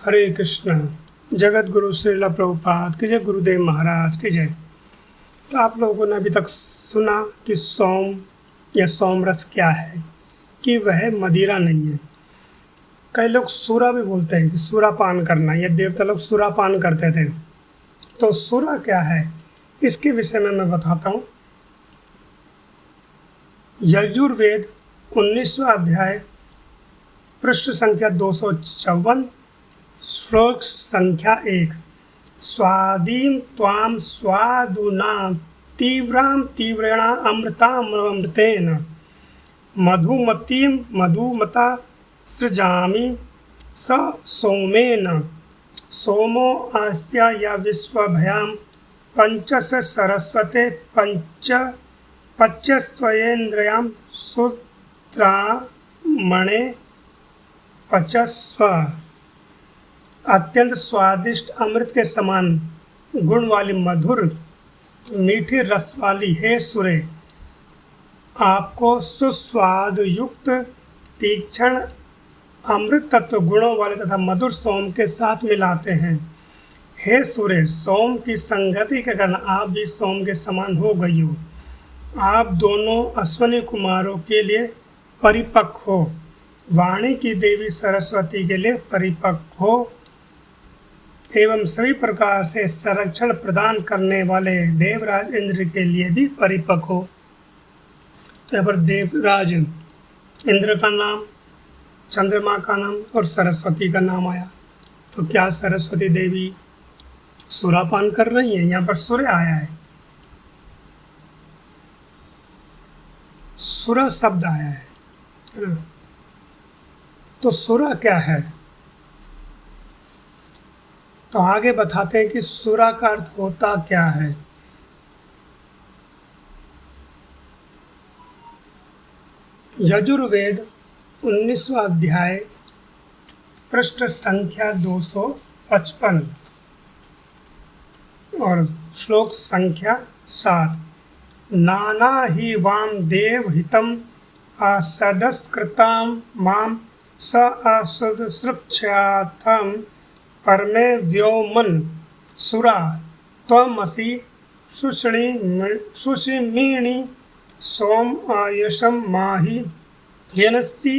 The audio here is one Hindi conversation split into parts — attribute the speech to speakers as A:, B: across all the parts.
A: हरे कृष्ण। जगत गुरु श्रील प्रभुपाद की जय, गुरुदेव महाराज की जय। तो आप लोगों ने अभी तक सुना कि सोम या सोमरस क्या है, कि वह मदिरा नहीं है। कई लोग सूरा भी बोलते हैं कि सूरा पान करना, या देवता लोग सूरा पान करते थे। तो सूरा क्या है, इसके विषय में मैं बताता हूँ। यजुर्वेद 19वां अध्याय, पृष्ठ संख्या 254, श्लोक संख्या 1। स्वादीं त्वां स्वादुना तीव्रां तीव्रेण अमृतामृतेन मधुमतीं मधुमता सृजामि स सोमेन। सोमो अस्य या विश्वभयां पंचस्व सरस्वते पच्यस्वेन्द्रियां सूत्रामणे पचस्व। अत्यंत स्वादिष्ट अमृत के समान गुण वाली मधुर मीठी रस वाली हे सूर्य, आपको सुस्वाद युक्त तीक्ष्ण अमृत तत्व गुणों वाले तथा मधुर सोम के साथ मिलाते हैं। हे सूर्य, सोम की संगति के कारण आप भी सोम के समान हो गई हो। आप दोनों अश्विनी कुमारों के लिए परिपक्व हो, वाणी की देवी सरस्वती के लिए परिपक्व हो, एवं सभी प्रकार से संरक्षण प्रदान करने वाले देवराज इंद्र के लिए भी परिपक्व हो। तो यहाँ पर देवराज इंद्र का नाम, चंद्रमा का नाम और सरस्वती का नाम आया। तो क्या सरस्वती देवी सूरापान कर रही है? यहाँ पर सूर्य आया है, सुरा शब्द आया है ना। तो सुरा क्या है, तो आगे बताते हैं कि सुरा का अर्थ होता क्या है। यजुर्वेद 19वां अध्याय, पृष्ठ संख्या 255 और श्लोक संख्या 7। नाना हि वां देव हितम असदस्कृतां मां स असदसृक्षाथं परमे व्योमन सुरा त्वमसि सुषिमिणि सोम आयुषम माहि यनसि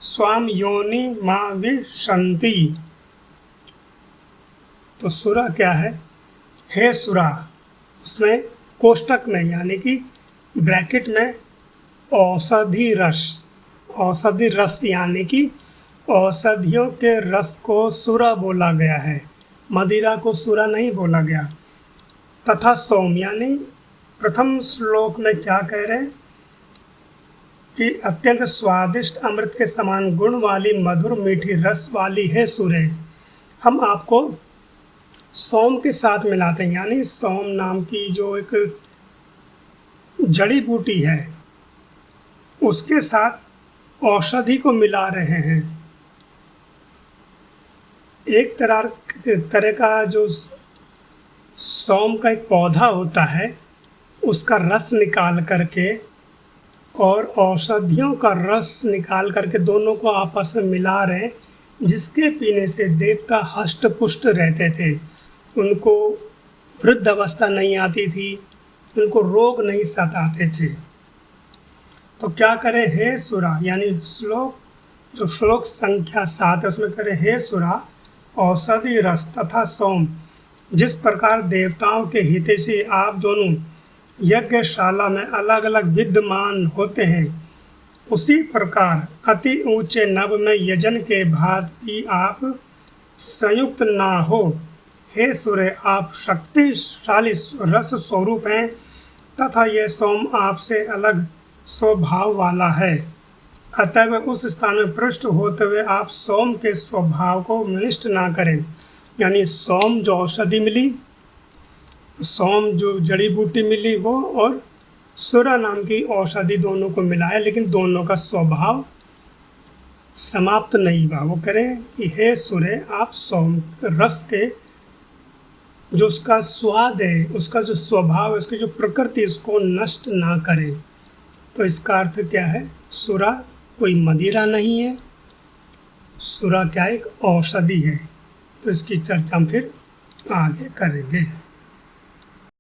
A: स्वाम योनि मा विशन्ति। तो सुरा क्या है? हे सुरा, उसमें कोष्टक में यानी कि ब्रैकेट में औषधि रस यानी कि औषधियों के रस को सुरा बोला गया है, मदिरा को सुरा नहीं बोला गया। तथा सोम यानी प्रथम श्लोक में क्या कह रहे हैं कि अत्यंत स्वादिष्ट अमृत के समान गुण वाली मधुर मीठी रस वाली है सूर्य, हम आपको सोम के साथ मिलाते हैं। यानी सोम नाम की जो एक जड़ी बूटी है, उसके साथ औषधि को मिला रहे हैं। एक तरह का जो सोम का एक पौधा होता है, उसका रस निकाल करके और औषधियों का रस निकाल करके दोनों को आपस में मिला रहे, जिसके पीने से देवता हष्ट पुष्ट रहते थे, उनको वृद्ध अवस्था नहीं आती थी, उनको रोग नहीं सताते थे। तो क्या करें? हे सुरा, यानी श्लोक संख्या 7 उसमें करें, हे सुरा, औषधि रस तथा सोम, जिस प्रकार देवताओं के हितैषी आप दोनों यज्ञशाला में अलग अलग विद्यमान होते हैं, उसी प्रकार अति ऊंचे नभ में यजन के बाद भी आप संयुक्त ना हो। हे सूर्य, आप शक्तिशाली रस स्वरूप हैं तथा यह सोम आपसे अलग स्वभाव वाला है। अतः उस स्थान में पृष्ठ होते हुए आप सोम के स्वभाव को निष्ठ ना करें। यानी सोम जो औषधि मिली, सोम जो जड़ी बूटी मिली वो, और सुरा नाम की औषधि दोनों को मिलाया, लेकिन दोनों का स्वभाव समाप्त नहीं हुआ। वो करें कि हे सूर्य, आप सोम रस के जो उसका स्वाद है, उसका जो स्वभाव है, उसकी जो प्रकृति, उसको नष्ट ना करें। तो इसका अर्थ क्या है? सुरा कोई मदिरा नहीं है, सुरा क्या एक औषधि है। तो इसकी चर्चा हम फिर आगे करेंगे।